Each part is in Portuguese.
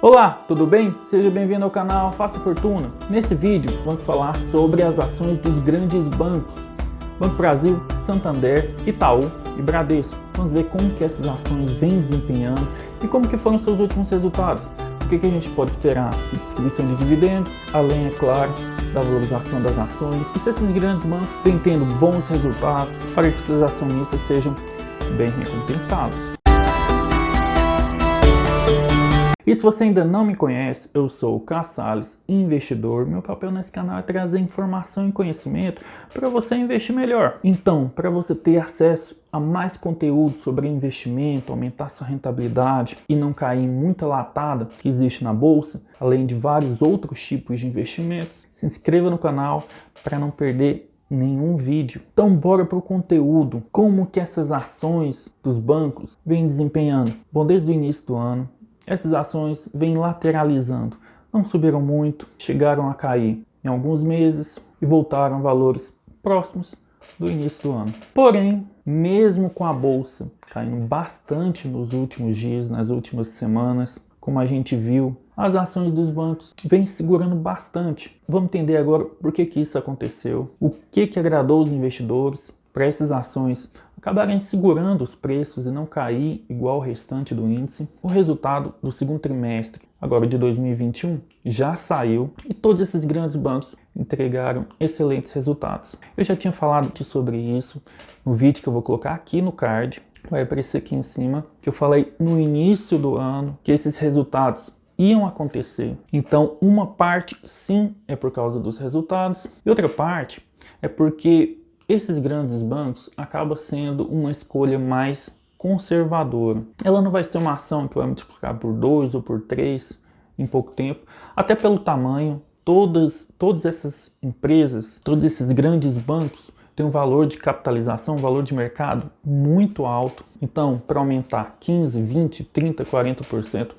Olá, tudo bem? Seja bem-vindo ao canal Faça Fortuna. Nesse vídeo vamos falar sobre as ações dos grandes bancos, Banco Brasil, Santander, Itaú e Bradesco. Vamos ver como que essas ações vêm desempenhando e como que foram seus últimos resultados. O que a gente pode esperar de distribuição de dividendos, além, é claro, da valorização das ações. E se esses grandes bancos vêm tendo bons resultados para que seus acionistas sejam bem recompensados. E se você ainda não me conhece, eu sou o K. Salles, investidor. Meu papel nesse canal é trazer informação e conhecimento para você investir melhor. Então, para você ter acesso a mais conteúdo sobre investimento, aumentar sua rentabilidade e não cair em muita latada que existe na bolsa, além de vários outros tipos de investimentos, se inscreva no canal para não perder nenhum vídeo. Então bora para o conteúdo. Como que essas ações dos bancos vêm desempenhando? Bom, desde o início do ano, essas ações vêm lateralizando, não subiram muito, chegaram a cair em alguns meses e voltaram a valores próximos do início do ano. Porém, mesmo com a bolsa caindo bastante nos últimos dias, nas últimas semanas, como a gente viu, as ações dos bancos vêm segurando bastante. Vamos entender agora por que isso aconteceu, o que agradou os investidores para essas ações acabarem segurando os preços e não cair igual o restante do índice. O resultado do segundo trimestre, agora de 2021, já saiu e todos esses grandes bancos entregaram excelentes resultados. Eu já tinha falado sobre isso no vídeo que eu vou colocar aqui no card, vai aparecer aqui em cima, que eu falei no início do ano que esses resultados iam acontecer. Então, uma parte sim é por causa dos resultados e outra parte é porque esses grandes bancos acabam sendo uma escolha mais conservadora. Ela não vai ser uma ação que vai multiplicar por 2 ou por 3 em pouco tempo, até pelo tamanho. Todas essas empresas, todos esses grandes bancos têm um valor de capitalização, um valor de mercado muito alto. Então, para aumentar 15, 20, 30, 40%,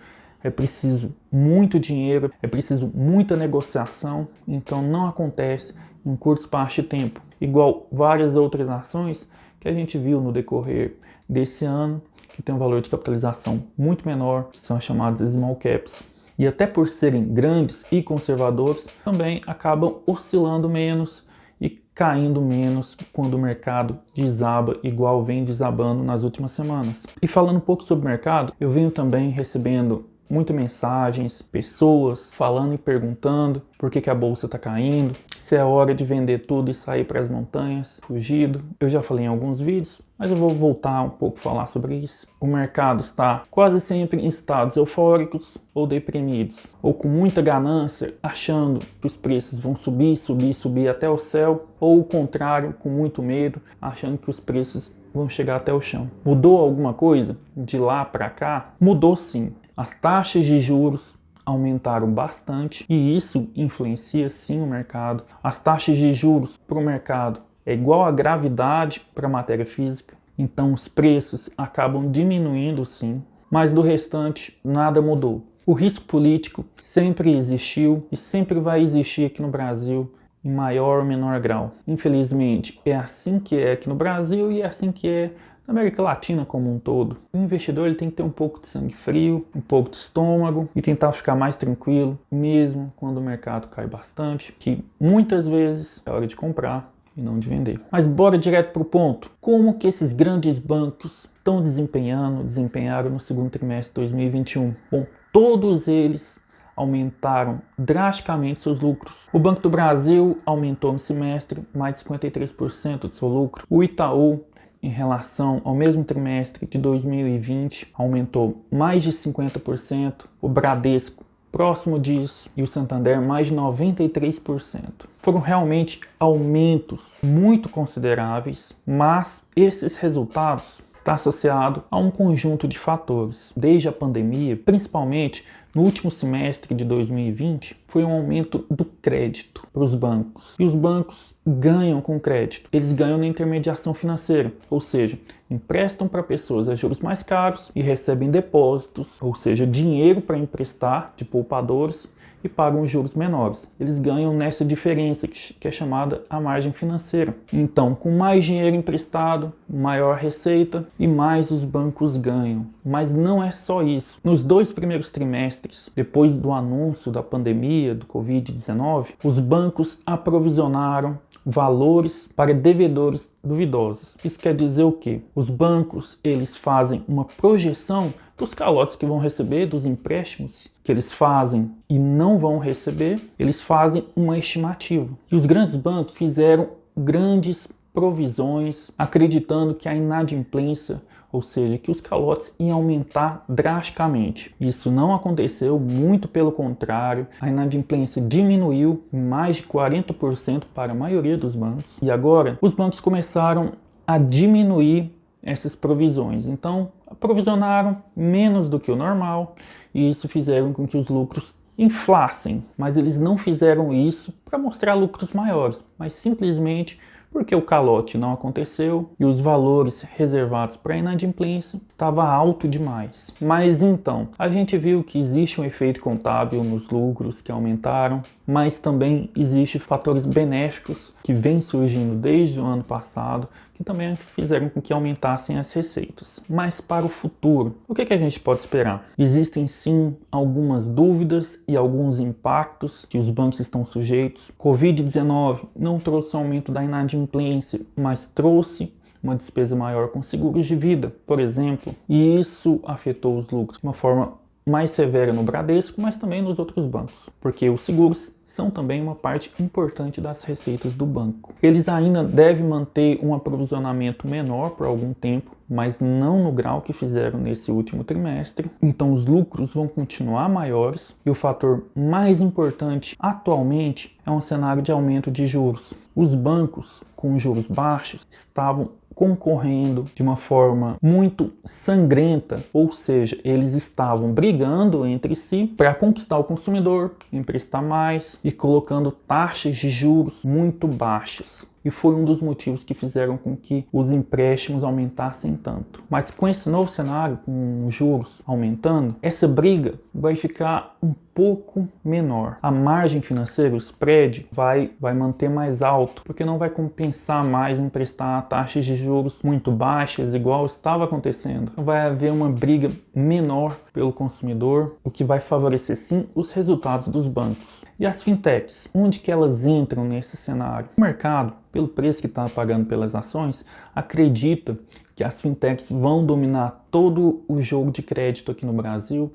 é preciso muito dinheiro, é preciso muita negociação, então não acontece em curto espaço de tempo. Igual várias outras ações que a gente viu no decorrer desse ano, que tem um valor de capitalização muito menor, que são as chamadas small caps. E até por serem grandes e conservadores, também acabam oscilando menos e caindo menos quando o mercado desaba, igual vem desabando nas últimas semanas. E falando um pouco sobre o mercado, eu venho também recebendo muitas mensagens, pessoas falando e perguntando por que a bolsa está caindo, se é hora de vender tudo e sair para as montanhas, fugido. Eu já falei em alguns vídeos, mas eu vou voltar um pouco a falar sobre isso. O mercado está quase sempre em estados eufóricos ou deprimidos, ou com muita ganância, achando que os preços vão subir, subir, subir até o céu, ou o contrário, com muito medo, achando que os preços vão chegar até o chão. Mudou alguma coisa de lá para cá? Mudou sim. As taxas de juros aumentaram bastante e isso influencia sim o mercado. As taxas de juros para o mercado é igual a gravidade para a matéria física, então os preços acabam diminuindo sim, mas do restante nada mudou. O risco político sempre existiu e sempre vai existir aqui no Brasil em maior ou menor grau. Infelizmente é assim que é aqui no Brasil e é assim que é na América Latina como um todo. O investidor ele tem que ter um pouco de sangue frio, um pouco de estômago e tentar ficar mais tranquilo, mesmo quando o mercado cai bastante, que muitas vezes é hora de comprar e não de vender. Mas bora direto para o ponto. Como que esses grandes bancos estão desempenharam no segundo trimestre de 2021? Bom, todos eles aumentaram drasticamente seus lucros. O Banco do Brasil aumentou no semestre mais de 53% do seu lucro. O Itaú, em relação ao mesmo trimestre de 2020, aumentou mais de 50%, o Bradesco próximo disso e o Santander mais de 93%. Foram realmente aumentos muito consideráveis, mas esses resultados estão associados a um conjunto de fatores. Desde a pandemia, principalmente no último semestre de 2020, foi um aumento do crédito para os bancos. E os bancos ganham com crédito. Eles ganham na intermediação financeira, ou seja, emprestam para pessoas a juros mais caros e recebem depósitos, ou seja, dinheiro para emprestar de poupadores, e pagam juros menores. Eles ganham nessa diferença que é chamada a margem financeira. Então, com mais dinheiro emprestado, maior receita e mais os bancos ganham. Mas não é só isso. Nos 2 primeiros trimestres, depois do anúncio da pandemia do Covid-19, os bancos aprovisionaram valores para devedores duvidosos. Isso quer dizer o quê? Os bancos, eles fazem uma projeção dos calotes que vão receber, dos empréstimos que eles fazem e não vão receber, eles fazem uma estimativa. E os grandes bancos fizeram grandes provisões, acreditando que a inadimplência, ou seja, que os calotes iam aumentar drasticamente. Isso não aconteceu, muito pelo contrário, a inadimplência diminuiu em mais de 40% para a maioria dos bancos. E agora, os bancos começaram a diminuir essas provisões. Então, provisionaram menos do que o normal, e isso fizeram com que os lucros inflassem. Mas eles não fizeram isso para mostrar lucros maiores, mas simplesmente porque o calote não aconteceu e os valores reservados para inadimplência estava alto demais. Mas então, a gente viu que existe um efeito contábil nos lucros que aumentaram, mas também existem fatores benéficos que vêm surgindo desde o ano passado, que também fizeram com que aumentassem as receitas. Mas para o futuro, o que a gente pode esperar? Existem sim algumas dúvidas e alguns impactos que os bancos estão sujeitos. Covid-19 não trouxe aumento da inadimplência, mas trouxe uma despesa maior com seguros de vida, por exemplo, e isso afetou os lucros de uma forma mais severa no Bradesco, mas também nos outros bancos, porque os seguros são também uma parte importante das receitas do banco. Eles ainda devem manter um aprovisionamento menor por algum tempo, mas não no grau que fizeram nesse último trimestre. Então os lucros vão continuar maiores e o fator mais importante atualmente é um cenário de aumento de juros. Os bancos com juros baixos estavam concorrendo de uma forma muito sangrenta, ou seja, eles estavam brigando entre si para conquistar o consumidor, emprestar mais e colocando taxas de juros muito baixas. E foi um dos motivos que fizeram com que os empréstimos aumentassem tanto. Mas com esse novo cenário, com os juros aumentando, essa briga vai ficar um pouco menor. A margem financeira, o spread, vai manter mais alto, porque não vai compensar mais emprestar taxas de juros muito baixas, igual estava acontecendo. Vai haver uma briga menor pelo consumidor, o que vai favorecer sim os resultados dos bancos. E as fintechs, onde que elas entram nesse cenário? O mercado, pelo preço que está pagando pelas ações, acredita que as fintechs vão dominar todo o jogo de crédito aqui no Brasil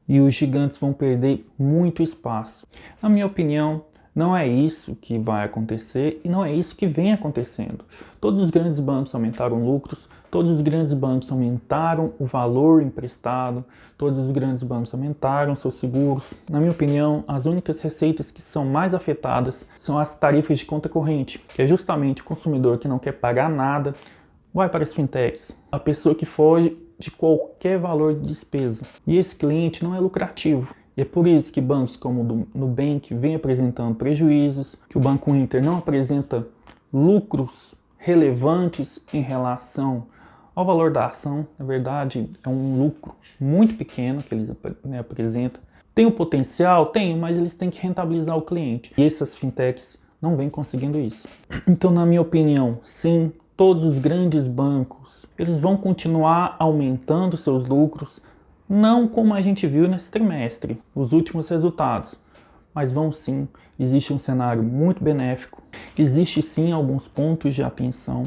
e os gigantes vão perder muito espaço. Na minha opinião, não é isso que vai acontecer e não é isso que vem acontecendo. Todos os grandes bancos aumentaram lucros, todos os grandes bancos aumentaram o valor emprestado, todos os grandes bancos aumentaram seus seguros. Na minha opinião, as únicas receitas que são mais afetadas são as tarifas de conta corrente, que é justamente o consumidor que não quer pagar nada, vai para as fintechs. A pessoa que foge de qualquer valor de despesa. E esse cliente não é lucrativo. E é por isso que bancos como o Nubank vem apresentando prejuízos, que o Banco Inter não apresenta lucros relevantes em relação ao valor da ação. Na verdade, é um lucro muito pequeno que eles apresentam. Tem o potencial? Tem, mas eles têm que rentabilizar o cliente. E essas fintechs não vêm conseguindo isso. Então, na minha opinião, sim, todos os grandes bancos, eles vão continuar aumentando seus lucros, não como a gente viu nesse trimestre, os últimos resultados, mas vão sim, existe um cenário muito benéfico, existe sim alguns pontos de atenção,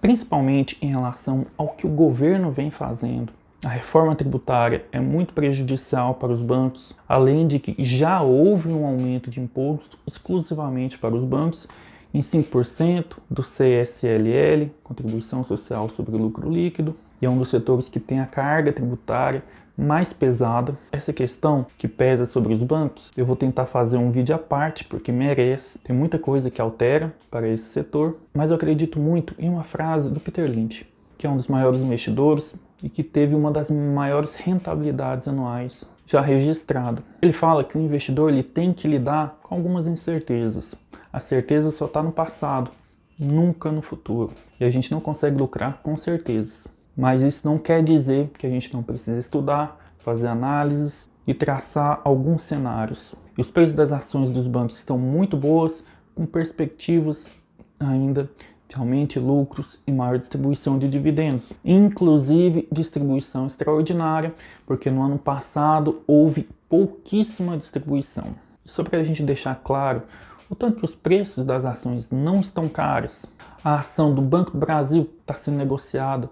principalmente em relação ao que o governo vem fazendo. A reforma tributária é muito prejudicial para os bancos, além de que já houve um aumento de imposto exclusivamente para os bancos, em 5% do CSLL, Contribuição Social sobre o Lucro Líquido, e é um dos setores que tem a carga tributária mais pesada. Essa questão que pesa sobre os bancos, eu vou tentar fazer um vídeo à parte, porque merece, tem muita coisa que altera para esse setor, mas eu acredito muito em uma frase do Peter Lynch, que é um dos maiores investidores e que teve uma das maiores rentabilidades anuais já registrada. Ele fala que o investidor ele tem que lidar com algumas incertezas. A certeza só está no passado, nunca no futuro. E a gente não consegue lucrar com certezas. Mas isso não quer dizer que a gente não precisa estudar, fazer análises e traçar alguns cenários. E os preços das ações dos bancos estão muito boas, com perspectivas ainda de aumento de lucros e maior distribuição de dividendos, inclusive distribuição extraordinária, porque no ano passado houve pouquíssima distribuição. Só para a gente deixar claro, o tanto que os preços das ações não estão caros. A ação do Banco do Brasil está sendo negociada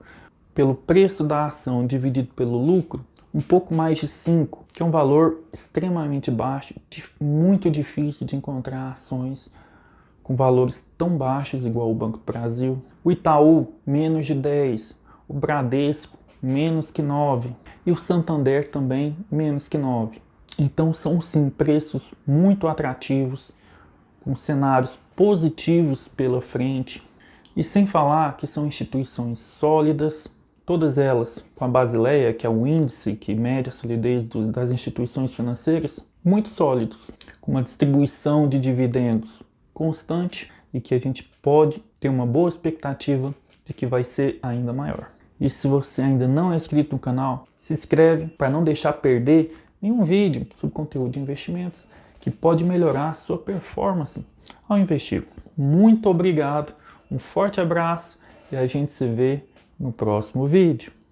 pelo preço da ação dividido pelo lucro, um pouco mais de 5, que é um valor extremamente baixo, muito difícil de encontrar ações com valores tão baixos igual o Banco do Brasil. O Itaú, menos de 10. O Bradesco, menos que 9. E o Santander também, menos que 9. Então são sim preços muito atrativos, com cenários positivos pela frente. E sem falar que são instituições sólidas, todas elas com a Basileia, que é o índice que mede a solidez das instituições financeiras, muito sólidos, com uma distribuição de dividendos constante e que a gente pode ter uma boa expectativa de que vai ser ainda maior. E se você ainda não é inscrito no canal, se inscreve para não deixar perder nenhum vídeo sobre conteúdo de investimentos que pode melhorar a sua performance ao investir. Muito obrigado, um forte abraço e a gente se vê no próximo vídeo.